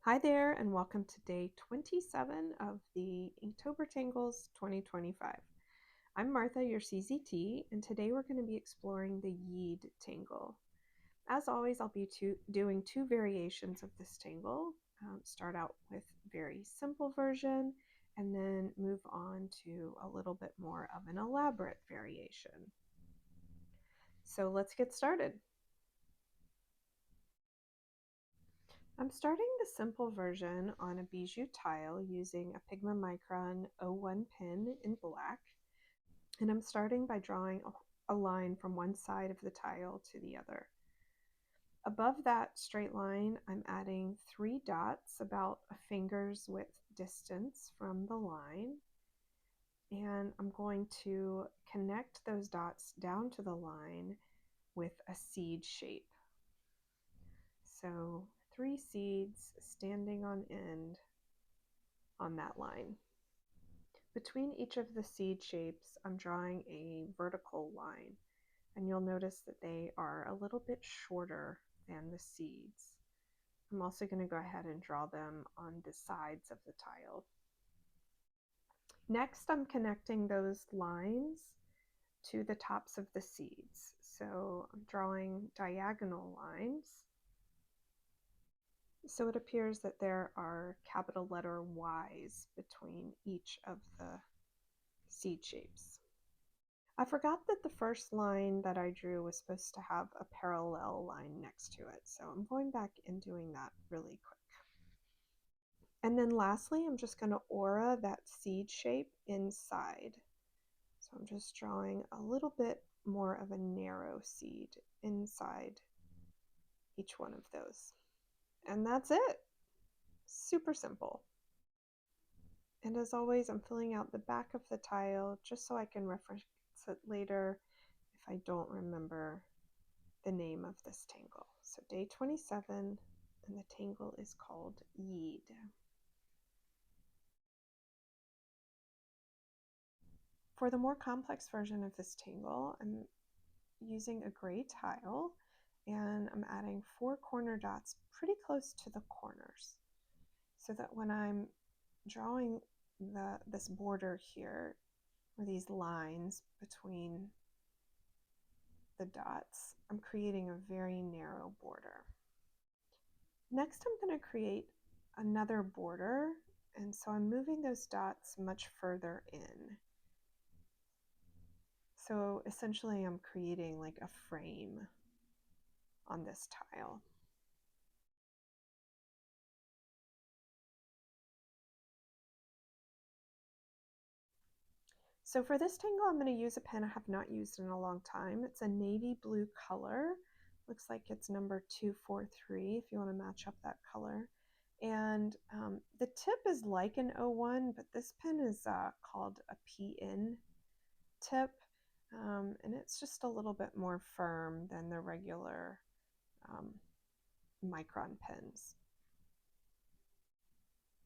Hi there, and welcome to day 27 of the Inktober Tangles 2025. I'm Martha, your CZT, and today we're going to be exploring the Yeed tangle. As always, I'll be doing two variations of this tangle. Start out with very simple version, and then move on to a little bit more of an elaborate variation. So let's get started. I'm starting the simple version on a bijou tile using a Pigma Micron 01 pen in black, and I'm starting by drawing a line from one side of the tile to the other. Above that straight line, I'm adding 3 dots about a finger's width distance from the line, and I'm going to connect those dots down to the line with a seed shape. So 3 seeds standing on end on that line. Between each of the seed shapes, I'm drawing a vertical line, and you'll notice that they are a little bit shorter than the seeds. I'm also going to go ahead and draw them on the sides of the tile. Next, I'm connecting those lines to the tops of the seeds. So I'm drawing diagonal lines. So it appears that there are capital letter Y's between each of the seed shapes. I forgot that the first line that I drew was supposed to have a parallel line next to it, so I'm going back and doing that really quick. And then lastly, I'm just going to aura that seed shape inside. So I'm just drawing a little bit more of a narrow seed inside each one of those. And that's it. Super simple. And as always, I'm filling out the back of the tile just so I can reference it later if I don't remember the name of this tangle. So day 27, and the tangle is called Yeed. For the more complex version of this tangle, I'm using a gray tile, and I'm adding 4 corner dots pretty close to the corners, so that when I'm drawing this border here, or these lines between the dots, I'm creating a very narrow border. Next, I'm going to create another border, and so I'm moving those dots much further in. So essentially, I'm creating like a frame on this tile. So for this tangle, I'm going to use a pen I have not used in a long time. It's a navy blue color. Looks like it's number 243 if you want to match up that color. And the tip is like an 01, but this pen is called a PN tip, and it's just a little bit more firm than the regular micron pens.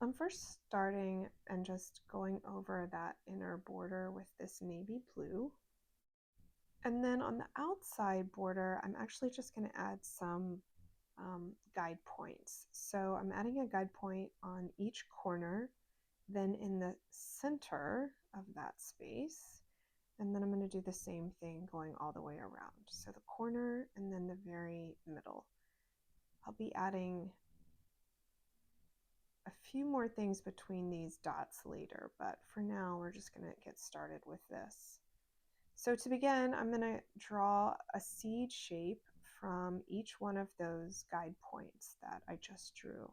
I'm first starting and just going over that inner border with this navy blue. And then on the outside border, I'm actually just going to add some guide points. So I'm adding a guide point on each corner, then in the center of that space, and then I'm going to do the same thing going all the way around. So the corner and then the very middle. I'll be adding a few more things between these dots later, but for now we're just going to get started with this. So to begin, I'm going to draw a seed shape from each one of those guide points that I just drew.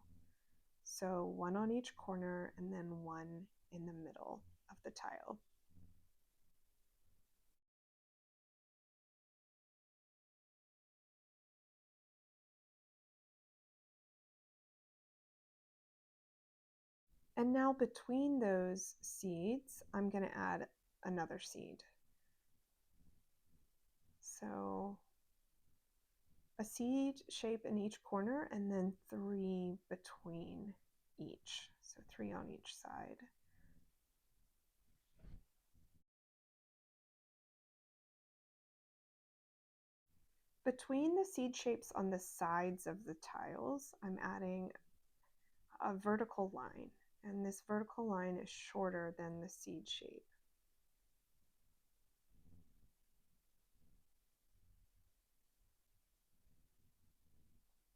So one on each corner and then one in the middle of the tile. And now between those seeds, I'm going to add another seed. So a seed shape in each corner and then 3 between each. So 3 on each side. Between the seed shapes on the sides of the tiles, I'm adding a vertical line, and this vertical line is shorter than the seed shape.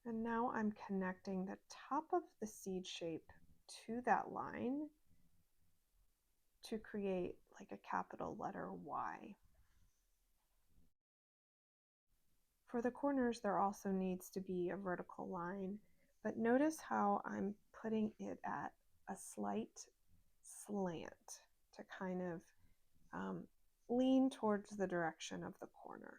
And now I'm connecting the top of the seed shape to that line to create like a capital letter Y. For the corners, there also needs to be a vertical line, but notice how I'm putting it at a slight slant to kind of lean towards the direction of the corner.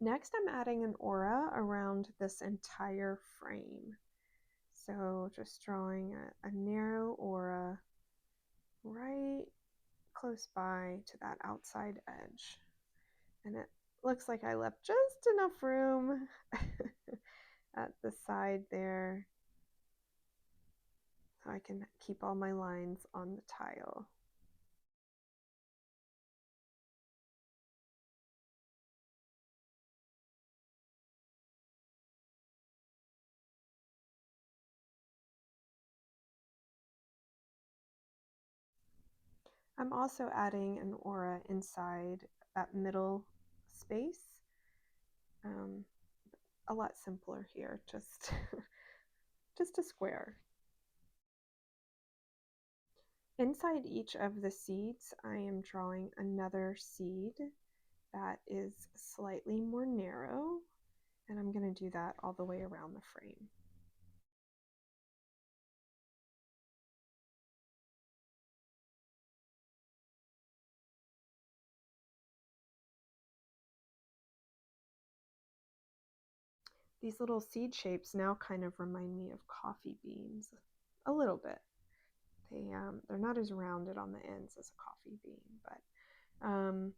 Next, I'm adding an aura around this entire frame. So just drawing a narrow aura right close by to that outside edge. And it looks like I left just enough room at the side there so I can keep all my lines on the tile. I'm also adding an aura inside that middle space. A lot simpler here, just just a square. Inside each of the seeds, I am drawing another seed that is slightly more narrow, and I'm going to do that all the way around the frame. These little seed shapes now kind of remind me of coffee beans a little bit. They're not as rounded on the ends as a coffee bean, but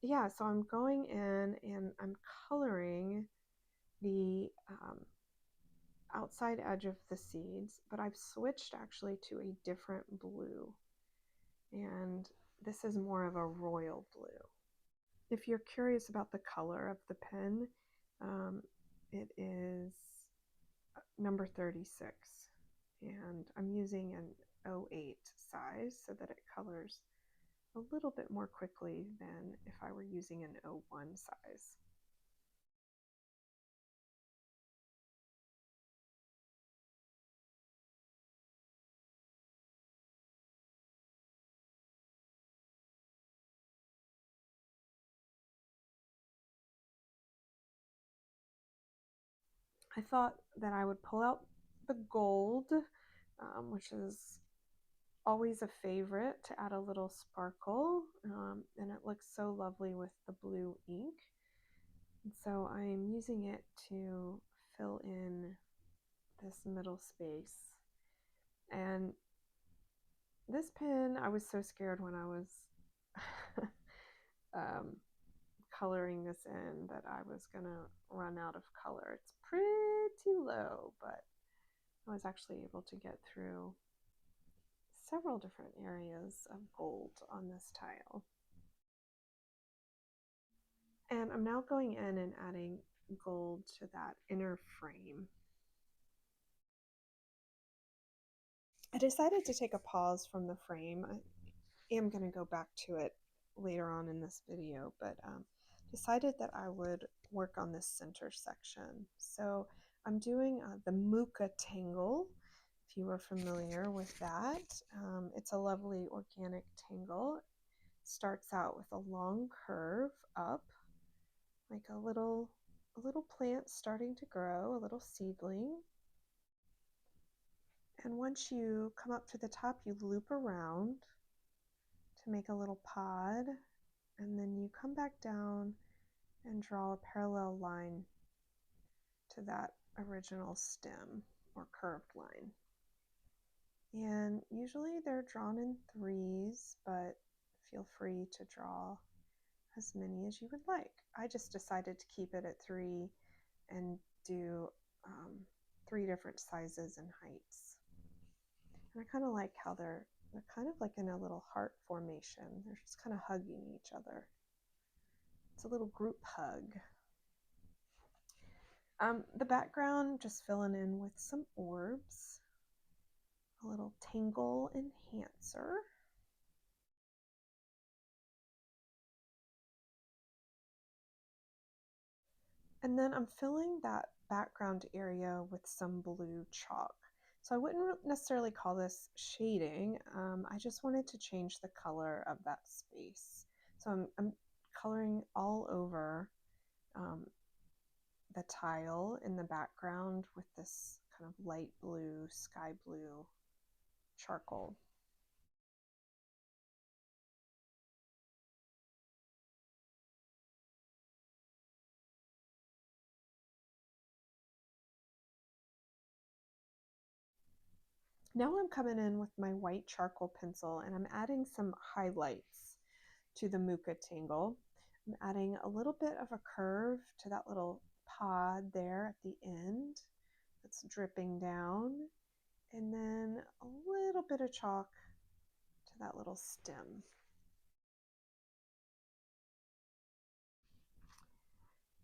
yeah, so I'm going in and I'm coloring the outside edge of the seeds, but I've switched actually to a different blue, and this is more of a royal blue. If you're curious about the color of the pen, it is number 36, and I'm using an 08 size so that it colors a little bit more quickly than if I were using an 01 size. I thought that I would pull out the gold, which is always a favorite, to add a little sparkle, and it looks so lovely with the blue ink. And so I'm using it to fill in this middle space. And this pen, I was so scared when I was coloring this in that I was gonna run out of color. It's pretty low, but I was actually able to get through several different areas of gold on this tile. And I'm now going in and adding gold to that inner frame. I decided to take a pause from the frame. I am going to go back to it later on in this video, but decided that I would work on this center section. So I'm doing the muka tangle, if you are familiar with that. It's a lovely organic tangle. It starts out with a long curve up, like a little plant starting to grow, a little seedling. And once you come up to the top, you loop around to make a little pod, and then you come back down and draw a parallel line to that original stem or curved line. And usually they're drawn in threes, but feel free to draw as many as you would like. I just decided to keep it at 3 and do 3 different sizes and heights. And I kind of like how they're kind of like in a little heart formation. They're just kind of hugging each other. It's a little group hug. The background, just filling in with some orbs. A little Tangle enhancer. And then I'm filling that background area with some blue chalk. So I wouldn't necessarily call this shading. I just wanted to change the color of that space. So I'm coloring all over the tile in the background with this kind of light blue, sky blue charcoal. Now I'm coming in with my white charcoal pencil and I'm adding some highlights to the muka tangle. I'm adding a little bit of a curve to that little pod there at the end that's dripping down, and then a little bit of chalk to that little stem.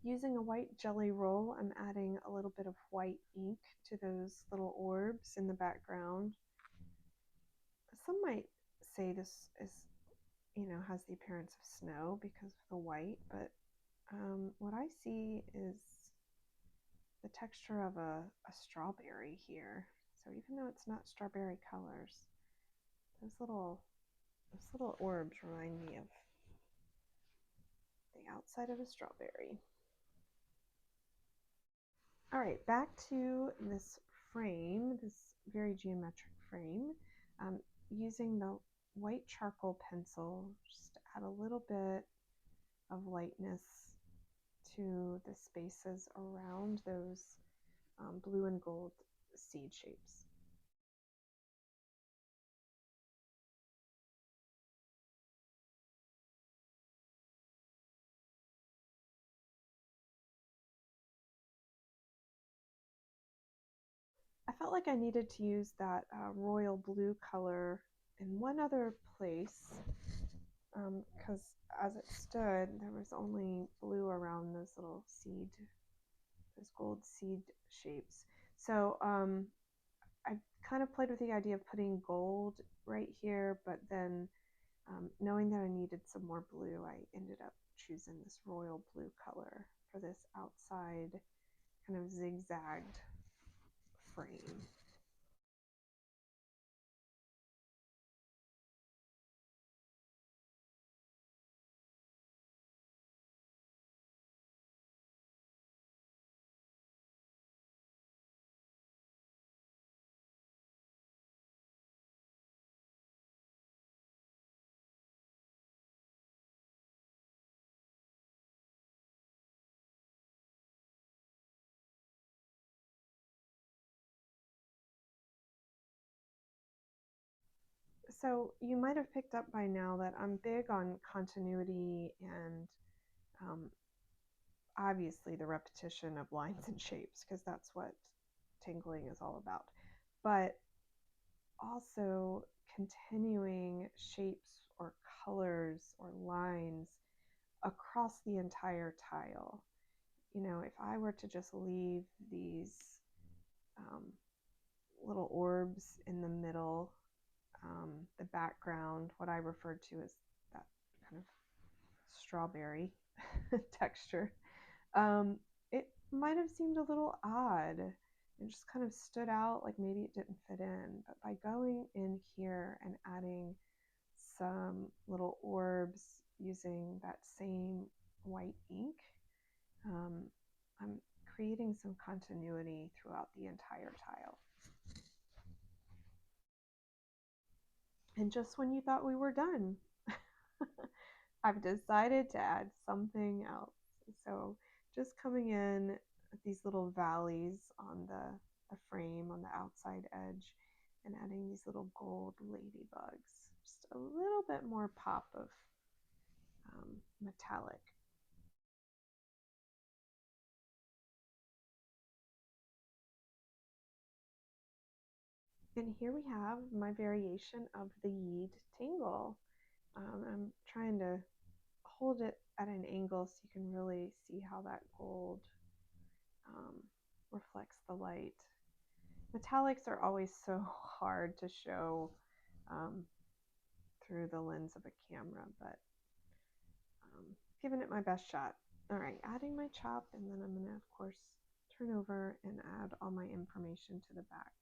Using a white jelly roll, I'm adding a little bit of white ink to those little orbs in the background. Some might say this is, has the appearance of snow because of the white, but what I see is the texture of a strawberry here. So even though it's not strawberry colors, those little orbs remind me of the outside of a strawberry. All right, back to this frame, this very geometric frame. Using the white charcoal pencil, just to add a little bit of lightness to the spaces around those blue and gold seed shapes. I felt like I needed to use that royal blue color in one other place because as it stood, there was only blue around those little seed, those gold seed shapes. So I kind of played with the idea of putting gold right here, but then knowing that I needed some more blue, I ended up choosing this royal blue color for this outside kind of zigzagged frame. So you might have picked up by now that I'm big on continuity and um, obviously the repetition of lines and shapes because that's what tangling is all about. But also continuing shapes or colors or lines across the entire tile. If I were to just leave these um, little orbs in the middle, the background, what I referred to as that kind of strawberry texture, it might have seemed a little odd. It just kind of stood out like maybe it didn't fit in. But by going in here and adding some little orbs using that same white ink, I'm creating some continuity throughout the entire tile. And just when you thought we were done, I've decided to add something else. So just coming in with these little valleys on the frame on the outside edge and adding these little gold ladybugs. Just a little bit more pop of metallic. And here we have my variation of the Yeed Tangle. I'm trying to hold it at an angle so you can really see how that gold um, reflects the light. Metallics are always so hard to show um, through the lens of a camera, but giving it my best shot. All right, adding my chop, and then I'm going to, of course, turn over and add all my information to the back.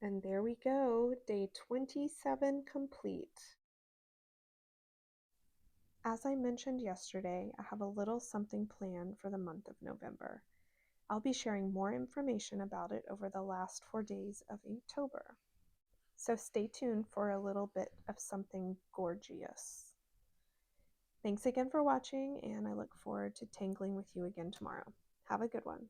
And there we go, day 27 complete. As I mentioned yesterday, I have a little something planned for the month of November. I'll be sharing more information about it over the last 4 days of Inktober. So stay tuned for a little bit of something gorgeous. Thanks again for watching, and I look forward to tangling with you again tomorrow. Have a good one.